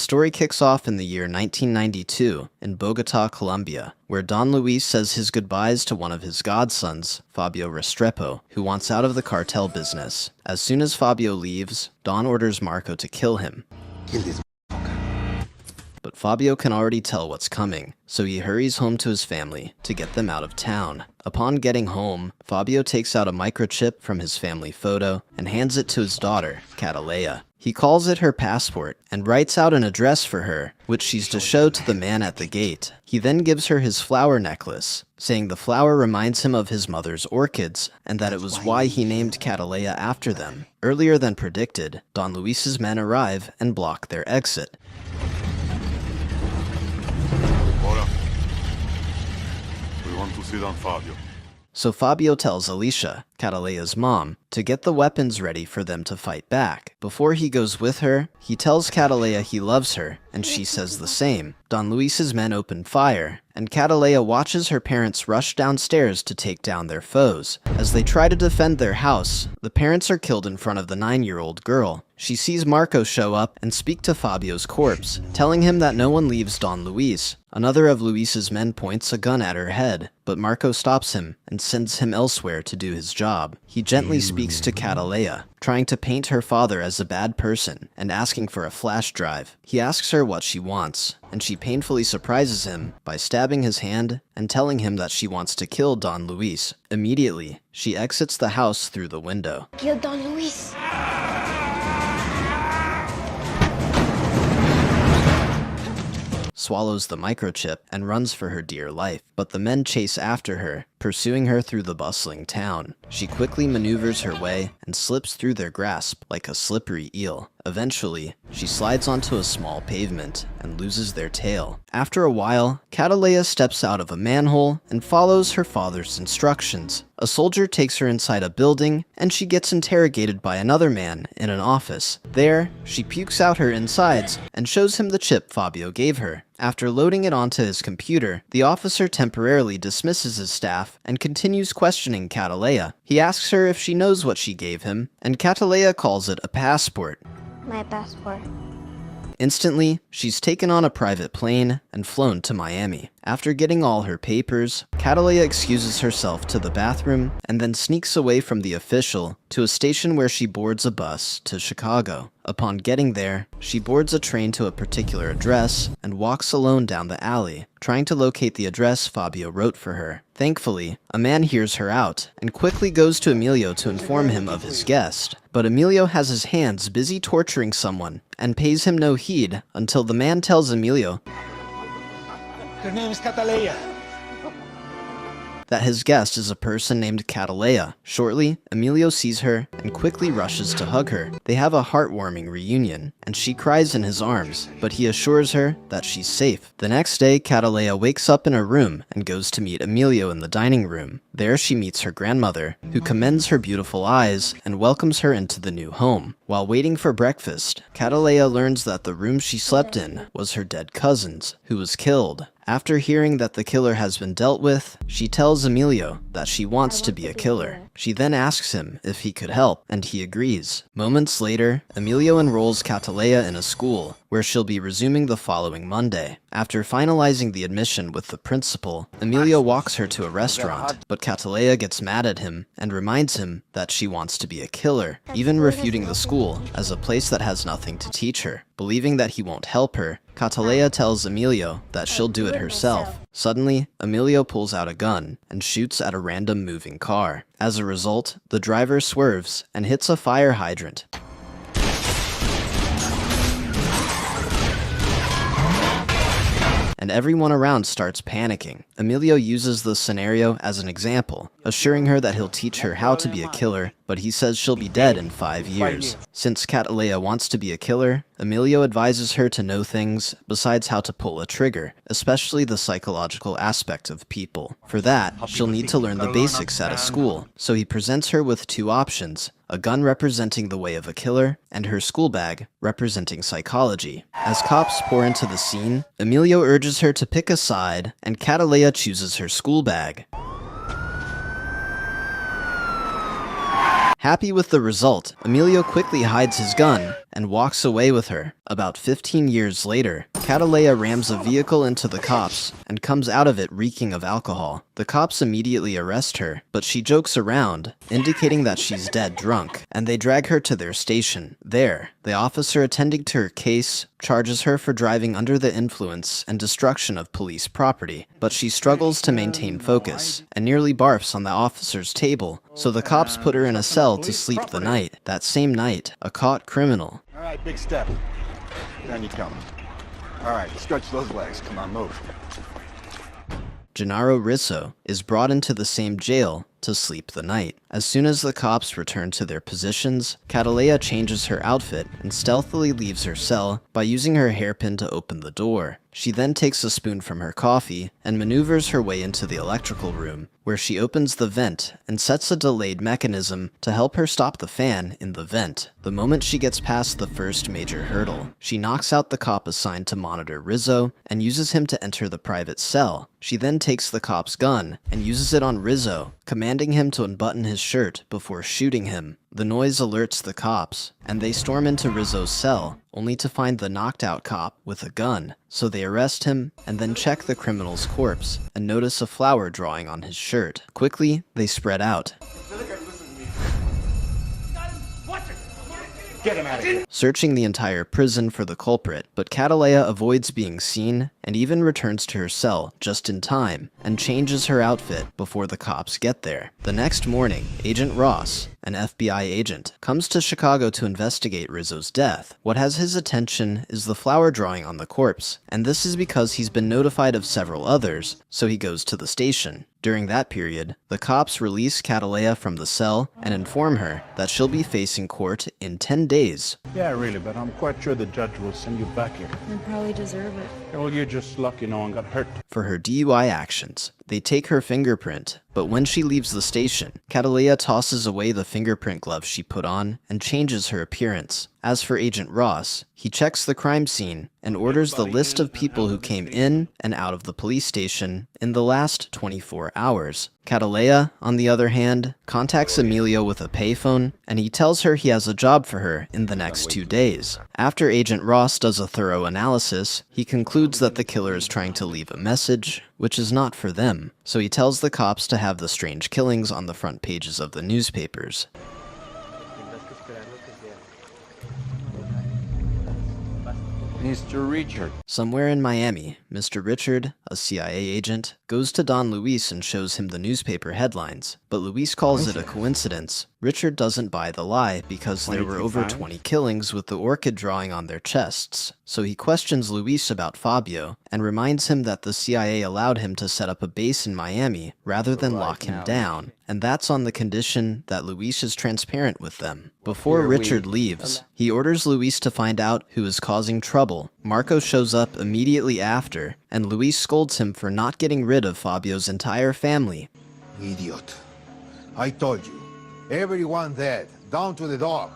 story kicks off in the year 1992 in Bogota, Colombia, where Don Luis says his goodbyes to one of his godsons, Fabio Restrepo, who wants out of the cartel business. As soon as Fabio leaves, Don orders Marco to kill him. Kill this. But Fabio can already tell what's coming, so he hurries home to his family to get them out of town. Upon getting home, Fabio takes out a microchip from his family photo and hands it to his daughter, Cataleya. He calls it her passport and writes out an address for her, which she's to show to the man at the gate. He then gives her his flower necklace, saying the flower reminds him of his mother's orchids, and that it was why he named Cataleya after them. Earlier than predicted, Don Luis's men arrive and block their exit. We want to see Don Fabio. So Fabio tells Alicia, Cataleya's mom, to get the weapons ready for them to fight back. Before he goes with her, he tells Cataleya he loves her, and she says the same. Don Luis's men open fire, and Cataleya watches her parents rush downstairs to take down their foes. As they try to defend their house, the parents are killed in front of the 9-year-old girl. She sees Marco show up and speak to Fabio's corpse, telling him that no one leaves Don Luis. Another of Luis's men points a gun at her head, but Marco stops him and sends him elsewhere to do his job. He gently speaks to Cataleya, trying to paint her father as a bad person and asking for a flash drive. He asks her what she wants, and she painfully surprises him by stabbing his hand and telling him that she wants to kill Don Luis. Immediately, she exits the house through the window. Kill Don Luis. Swallows the microchip and runs for her dear life, but the men chase after her, pursuing her through the bustling town. She quickly maneuvers her way and slips through their grasp like a slippery eel. Eventually, she slides onto a small pavement and loses their tail. After a while, Cataleya steps out of a manhole and follows her father's instructions. A soldier takes her inside a building, and she gets interrogated by another man in an office. There, she pukes out her insides and shows him the chip Fabio gave her. After loading it onto his computer, the officer temporarily dismisses his staff and continues questioning Cataleya. He asks her if she knows what she gave him, and Cataleya calls it a passport. My passport. Instantly, she's taken on a private plane and flown to Miami. After getting all her papers, Cataleya excuses herself to the bathroom and then sneaks away from the official to a station where she boards a bus to Chicago. Upon getting there, she boards a train to a particular address and walks alone down the alley, trying to locate the address Fabio wrote for her. Thankfully, a man hears her out and quickly goes to Emilio to inform him of his guest. But Emilio has his hands busy torturing someone and pays him no heed until the man tells Emilio Her name is Cataleya. that his guest is a person named Cataleya. Shortly, Emilio sees her and quickly rushes to hug her. They have a heartwarming reunion, and she cries in his arms, but he assures her that she's safe. The next day, Cataleya wakes up in her room and goes to meet Emilio in the dining room. There she meets her grandmother, who commends her beautiful eyes and welcomes her into the new home. While waiting for breakfast, Cataleya learns that the room she slept in was her dead cousin's, who was killed. After hearing that the killer has been dealt with, she tells Emilio that she wants to be a killer. She then asks him if he could help, and he agrees. Moments later, Emilio enrolls Cataleya in a school, where she'll be resuming the following Monday. After finalizing the admission with the principal, Emilio walks her to a restaurant, but Cataleya gets mad at him and reminds him that she wants to be a killer, even refuting the school as a place that has nothing to teach her. Believing that he won't help her, Cataleya tells Emilio that she'll do it herself. Suddenly, Emilio pulls out a gun and shoots at a random moving car. As a result, the driver swerves and hits a fire hydrant. And everyone around starts panicking. Emilio uses the scenario as an example, assuring her that he'll teach her how to be a killer, but he says she'll be dead in 5 years. Since Cataleya wants to be a killer, Emilio advises her to know things besides how to pull a trigger, especially the psychological aspect of people. For that, she'll need to learn the basics at a school, so he presents her with 2 options: a gun representing the way of a killer, and her school bag representing psychology. As cops pour into the scene, Emilio urges her to pick a side, and Cataleya chooses her school bag. Happy with the result, Emilio quickly hides his gun and walks away with her. About 15 years later, Cataleya rams a vehicle into the cops and comes out of it reeking of alcohol. The cops immediately arrest her, but she jokes around, indicating that she's dead drunk, and they drag her to their station. There, the officer attending to her case charges her for driving under the influence and destruction of police property, but she struggles to maintain focus and nearly barfs on the officer's table, so the cops put her in a cell to sleep the night. That same night, a caught criminal. All right, big step. Down you come. All right, stretch those legs. Come on, move. Gennaro Rizzo is brought into the same jail to sleep the night. As soon as the cops return to their positions, Cataleya changes her outfit and stealthily leaves her cell by using her hairpin to open the door. She then takes a spoon from her coffee and maneuvers her way into the electrical room, where she opens the vent and sets a delayed mechanism to help her stop the fan in the vent. The moment she gets past the first major hurdle, she knocks out the cop assigned to monitor Rizzo and uses him to enter the private cell. She then takes the cop's gun and uses it on Rizzo, commanding him to unbutton his shirt before shooting him. The noise alerts the cops, and they storm into Rizzo's cell, only to find the knocked-out cop with a gun. So they arrest him, and then check the criminal's corpse, and notice a flower drawing on his shirt. Quickly, they spread out, Get him out of here. searching the entire prison for the culprit, but Cataleya avoids being seen and even returns to her cell just in time and changes her outfit before the cops get there. The next morning, Agent Ross, an FBI agent, comes to Chicago to investigate Rizzo's death. What has his attention is the flower drawing on the corpse, and this is because he's been notified of several others, so he goes to the station. During that period, the cops release Cataleya from the cell and inform her that she'll be facing court in 10 days. Yeah, really, but I'm quite sure the judge will send you back here. You probably deserve it. Well, you're just lucky no one got hurt. For her DUI actions, they take her fingerprint, but when she leaves the station, Cataleya tosses away the fingerprint glove she put on and changes her appearance. As for Agent Ross, he checks the crime scene and orders the list of people who came in and out of the police station in the last 24 hours. Cataleya, on the other hand, contacts Emilio with a payphone, and he tells her he has a job for her in the next 2 days. After Agent Ross does a thorough analysis, he concludes that the killer is trying to leave a message, which is not for them, so he tells the cops to have the strange killings on the front pages of the newspapers. Mr. Richard. Somewhere in Miami, Mr. Richard, a CIA agent, goes to Don Luis and shows him the newspaper headlines, but Luis calls it a coincidence. Richard doesn't buy the lie because there were over 20 killings with the orchid drawing on their chests, so he questions Luis about Fabio and reminds him that the CIA allowed him to set up a base in Miami rather than lock him down, and that's on the condition that Luis is transparent with them. Before Richard leaves, he orders Luis to find out who is causing trouble. Marco shows up immediately after, and Luis scolds him for not getting rid of Fabio's entire family. Idiot. I told you. Everyone dead. Down to the dog.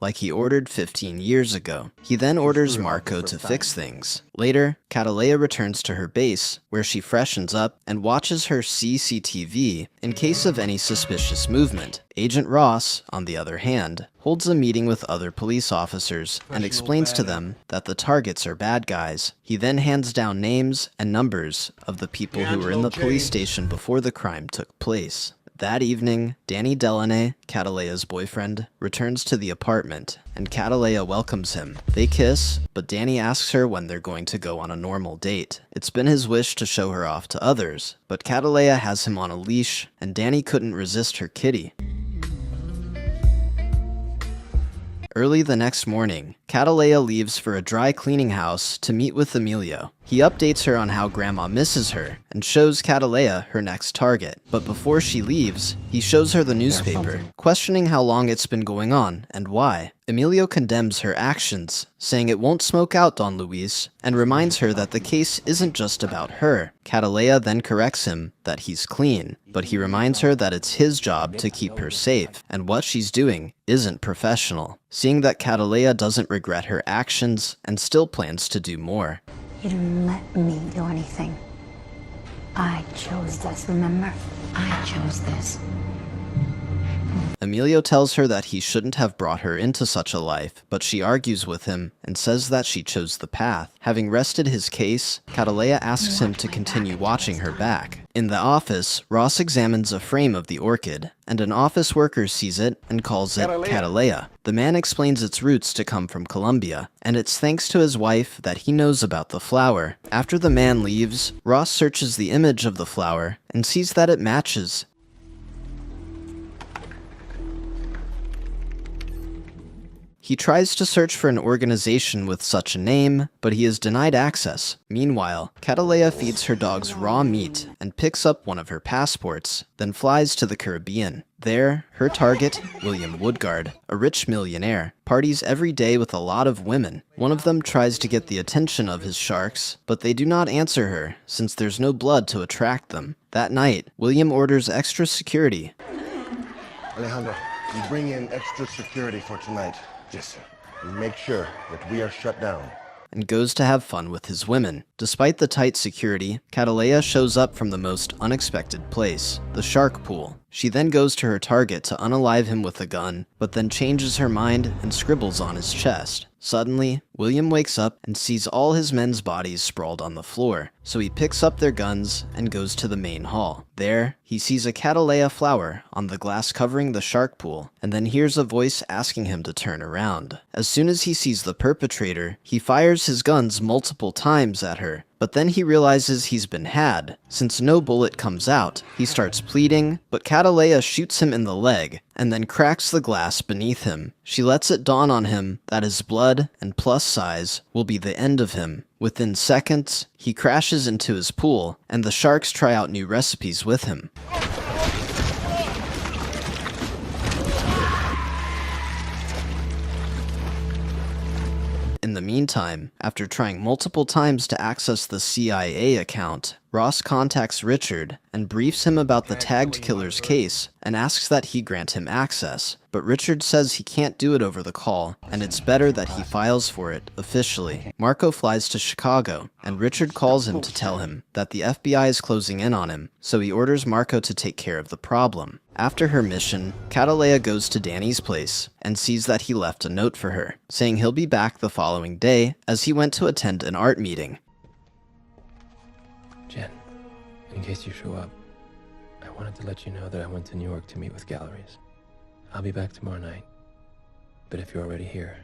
Like he ordered 15 years ago. He then orders Marco to fix things. Later, Cataleya returns to her base, where she freshens up and watches her CCTV in case of any suspicious movement. Agent Ross, on the other hand, holds a meeting with other police officers and explains to them that the targets are bad guys. He then hands down names and numbers of the people who were in the police station before the crime took place. That evening, Danny Delaney, Cataleya's boyfriend, returns to the apartment, and Cataleya welcomes him. They kiss, but Danny asks her when they're going to go on a normal date. It's been his wish to show her off to others, but Cataleya has him on a leash, and Danny couldn't resist her kitty. Early the next morning, Cataleya leaves for a dry cleaning house to meet with Emilio. He updates her on how Grandma misses her and shows Cataleya her next target. But before she leaves, he shows her the newspaper, questioning how long it's been going on and why. Emilio condemns her actions, saying it won't smoke out Don Luis, and reminds her that the case isn't just about her. Cataleya then corrects him that he's clean, but he reminds her that it's his job to keep her safe, and what she's doing isn't professional. Seeing that Cataleya doesn't regret her actions and still plans to do more. You didn't let me do anything. I chose this, remember? I chose this. Emilio tells her that he shouldn't have brought her into such a life, but she argues with him and says that she chose the path. Having rested his case, Cataleya asks him to continue watching her back. In the office, Ross examines a frame of the orchid, and an office worker sees it and calls it Cataleya. The man explains its roots to come from Colombia, and it's thanks to his wife that he knows about the flower. After the man leaves, Ross searches the image of the flower and sees that it matches. He tries to search for an organization with such a name, but he is denied access. Meanwhile, Cataleya feeds her dogs raw meat and picks up one of her passports, then flies to the Caribbean. There, her target, William Woodgard, a rich millionaire, parties every day with a lot of women. One of them tries to get the attention of his sharks, but they do not answer her, since there's no blood to attract them. That night, William orders extra security. Alejandro, you bring in extra security for tonight. Yes, sir. And make sure that we are shut down. And goes to have fun with his women. Despite the tight security, Cataleya shows up from the most unexpected place, the shark pool. She then goes to her target to unalive him with a gun, but then changes her mind and scribbles on his chest. Suddenly, William wakes up and sees all his men's bodies sprawled on the floor, so he picks up their guns and goes to the main hall. There, he sees a Cataleya flower on the glass covering the shark pool, and then hears a voice asking him to turn around. As soon as he sees the perpetrator, he fires his guns multiple times at her, but then he realizes he's been had. Since no bullet comes out, he starts pleading, but Cataleya shoots him in the leg, and then cracks the glass beneath him. She lets it dawn on him that his blood and plus size will be the end of him. Within seconds, he crashes into his pool, and the sharks try out new recipes with him. In the meantime, after trying multiple times to access the CIA account, Ross contacts Richard and briefs him about the tagged killer's case and asks that he grant him access, but Richard says he can't do it over the call, and it's better that he files for it officially. Marco flies to Chicago, and Richard calls him to tell him that the FBI is closing in on him, so he orders Marco to take care of the problem. After her mission, Cataleya goes to Danny's place and sees that he left a note for her, saying he'll be back the following day as he went to attend an art meeting. Jen, in case you show up, I wanted to let you know that I went to New York to meet with galleries. I'll be back tomorrow night, but if you're already here...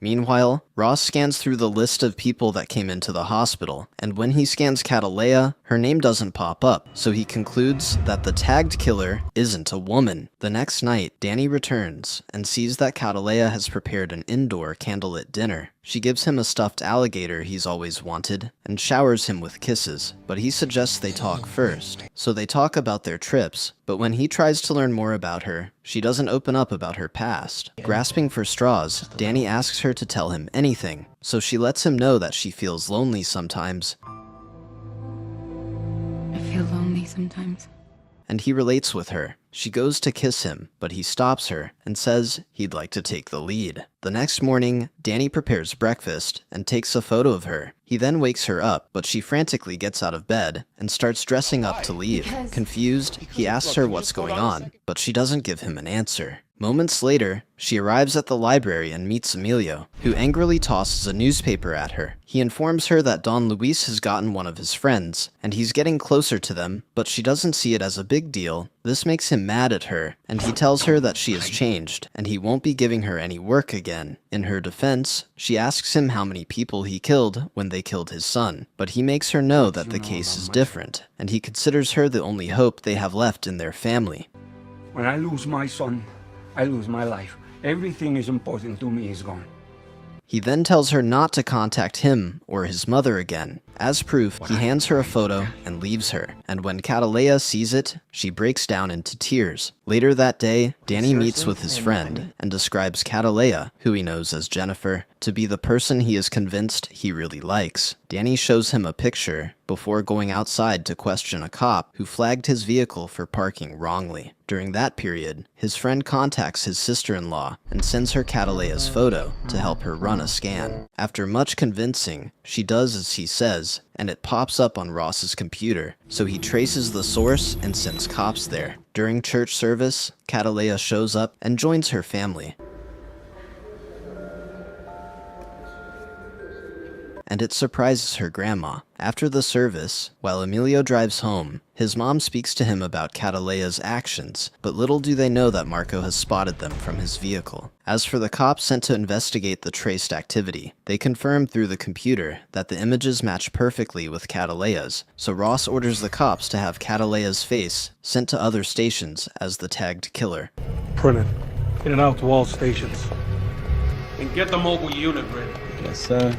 Meanwhile, Ross scans through the list of people that came into the hospital, and when he scans Cataleya, her name doesn't pop up, so he concludes that the tagged killer isn't a woman. The next night, Danny returns and sees that Cataleya has prepared an indoor candlelit dinner. She gives him a stuffed alligator he's always wanted, and showers him with kisses, but he suggests they talk first. So they talk about their trips, but when he tries to learn more about her, she doesn't open up about her past. Grasping for straws, Danny asks her to tell him anything, so she lets him know that she feels lonely sometimes. I feel lonely sometimes. And he relates with her. She goes to kiss him, but he stops her and says he'd like to take the lead. The next morning, Danny prepares breakfast and takes a photo of her. He then wakes her up, but she frantically gets out of bed and starts dressing up to leave. Confused, he asks her what's going on, but she doesn't give him an answer. Moments later, she arrives at the library and meets Emilio, who angrily tosses a newspaper at her. He informs her that Don Luis has gotten one of his friends, and he's getting closer to them, but she doesn't see it as a big deal. This makes him mad at her, and he tells her that she has changed, and he won't be giving her any work again. In her defense, she asks him how many people he killed when they killed his son, but he makes her know that the case is different, and he considers her the only hope they have left in their family. When I lose my son, I lose my life. Everything is important to me is gone. He then tells her not to contact him or his mother again. As proof, he hands her a photo and leaves her, and when Cataleya sees it, she breaks down into tears. Later that day, Danny meets with his friend and describes Cataleya, who he knows as Jennifer, to be the person he is convinced he really likes. Danny shows him a picture before going outside to question a cop who flagged his vehicle for parking wrongly. During that period, his friend contacts his sister-in-law and sends her Cataleya's photo to help her run a scan. After much convincing, she does as he says images, and it pops up on Ross's computer, so he traces the source and sends cops there. During church service, Cataleya shows up and joins her family. And it surprises her grandma. After the service, while Emilio drives home, his mom speaks to him about Cataleya's actions, but little do they know that Marco has spotted them from his vehicle. As for the cops sent to investigate the traced activity, they confirm through the computer that the images match perfectly with Cataleya's, so Ross orders the cops to have Cataleya's face sent to other stations as the tagged killer. Print it. In and out to all stations. And get the mobile unit ready. Yes, sir.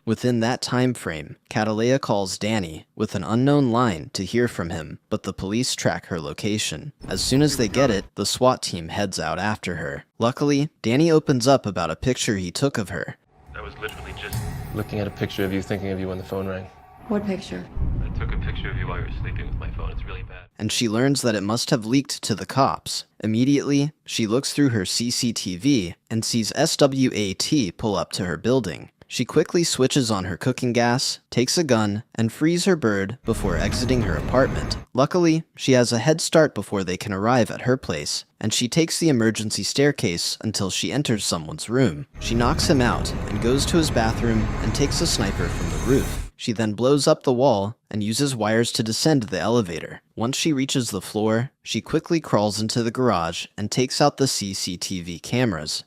Within that time frame, Cataleya calls Danny with an unknown line to hear from him, but the police track her location. As soon as they get it, the SWAT team heads out after her. Luckily, Danny opens up about a picture he took of her. I was literally just looking at a picture of you, thinking of you when the phone rang. What picture? I took a picture of you while you were sleeping with my phone. It's really bad. And she learns that it must have leaked to the cops. Immediately, she looks through her CCTV and sees SWAT pull up to her building. She quickly switches on her cooking gas, takes a gun, and frees her bird before exiting her apartment. Luckily, she has a head start before they can arrive at her place, and she takes the emergency staircase until she enters someone's room. She knocks him out and goes to his bathroom and takes a sniper from the roof. She then blows up the wall and uses wires to descend the elevator. Once she reaches the floor, she quickly crawls into the garage and takes out the CCTV cameras.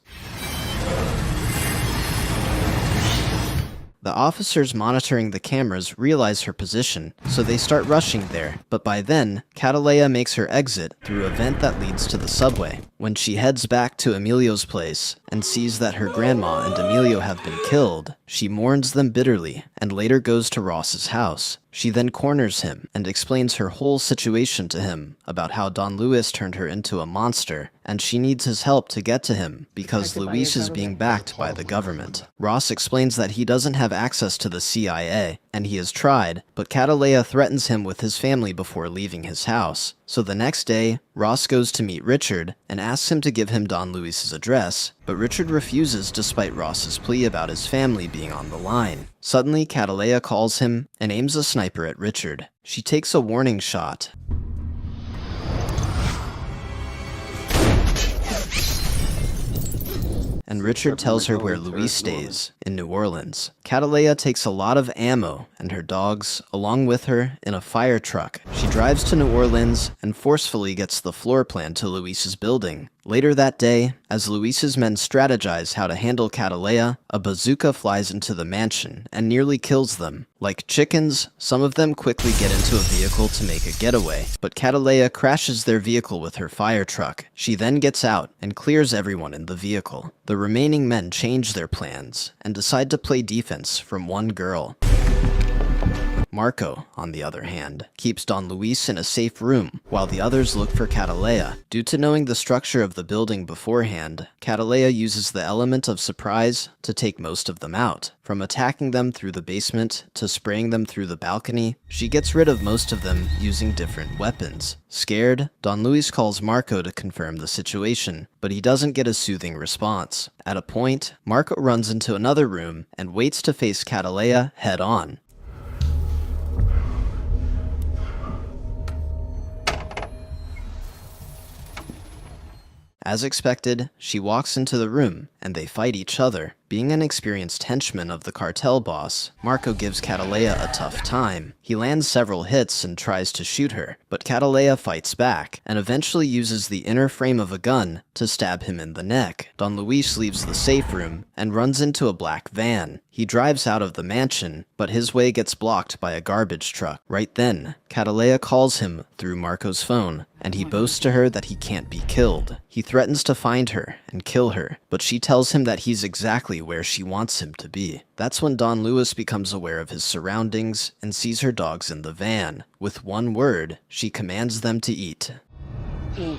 The officers monitoring the cameras realize her position, so they start rushing there, but by then, Cataleya makes her exit through a vent that leads to the subway. When she heads back to Emilio's place and sees that her grandma and Emilio have been killed, she mourns them bitterly and later goes to Ross's house. She then corners him and explains her whole situation to him about how Don Luis turned her into a monster, and she needs his help to get to him because Luis is being backed by the government. Ross explains that he doesn't have access to the CIA, and he has tried, but Cataleya threatens him with his family before leaving his house. So the next day, Ross goes to meet Richard and asks him to give him Don Luis's address, but Richard refuses despite Ross's plea about his family being on the line. Suddenly, Cataleya calls him and aims a sniper at Richard. She takes a warning shot, and Richard tells her where Luis stays, in New Orleans. Cataleya takes a lot of ammo and her dogs along with her in a fire truck. She drives to New Orleans and forcefully gets the floor plan to Luis's building. Later that day, as Luis's men strategize how to handle Cataleya, a bazooka flies into the mansion and nearly kills them. Like chickens, some of them quickly get into a vehicle to make a getaway, but Cataleya crashes their vehicle with her fire truck. She then gets out and clears everyone in the vehicle. The remaining men change their plans and decide to play defense from one girl. Marco, on the other hand, keeps Don Luis in a safe room, while the others look for Cataleya. Due to knowing the structure of the building beforehand, Cataleya uses the element of surprise to take most of them out. From attacking them through the basement to spraying them through the balcony, she gets rid of most of them using different weapons. Scared, Don Luis calls Marco to confirm the situation, but he doesn't get a soothing response. At a point, Marco runs into another room and waits to face Cataleya head-on. As expected, she walks into the room, and they fight each other. Being an experienced henchman of the cartel boss, Marco gives Cataleya a tough time. He lands several hits and tries to shoot her, but Cataleya fights back, and eventually uses the inner frame of a gun to stab him in the neck. Don Luis leaves the safe room and runs into a black van. He drives out of the mansion, but his way gets blocked by a garbage truck. Right then, Cataleya calls him through Marco's phone, and he boasts to her that he can't be killed. He threatens to find her and kill her, but she tells him that he's exactly where she wants him to be. That's when Don Luis becomes aware of his surroundings and sees her dogs in the van. With one word, she commands them to eat. Eat.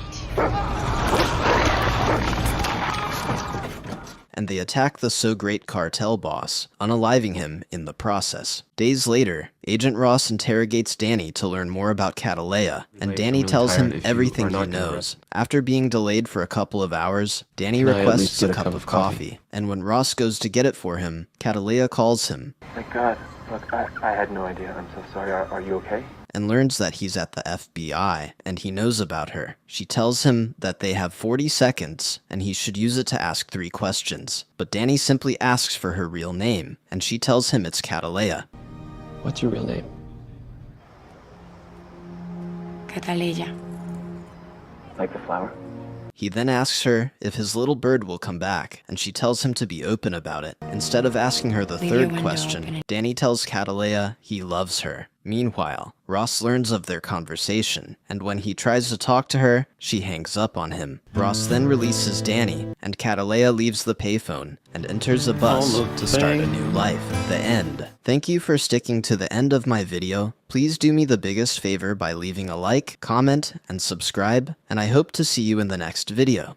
and they attack the So Great cartel boss, unaliving him in the process. Days later, Agent Ross interrogates Danny to learn more about Cataleya, and Danny tells him everything he knows. After being delayed for a couple of hours, Danny requests a cup of coffee, and when Ross goes to get it for him, Cataleya calls him. My God, look, I had no idea. I'm so sorry. Are you okay? And learns that he's at the FBI, and he knows about her. She tells him that they have 40 seconds, and he should use it to ask 3 questions. But Danny simply asks for her real name, and she tells him it's Cataleya. What's your real name? Cataleya. Like the flower? He then asks her if his little bird will come back, and she tells him to be open about it. Instead of asking her the third question, Danny tells Cataleya he loves her. Meanwhile, Ross learns of their conversation, and when he tries to talk to her, she hangs up on him. Ross then releases Danny, and Cataleya leaves the payphone and enters a bus to start a new life. The end. Thank you for sticking to the end of my video. Please do me the biggest favor by leaving a like, comment, and subscribe, and I hope to see you in the next video.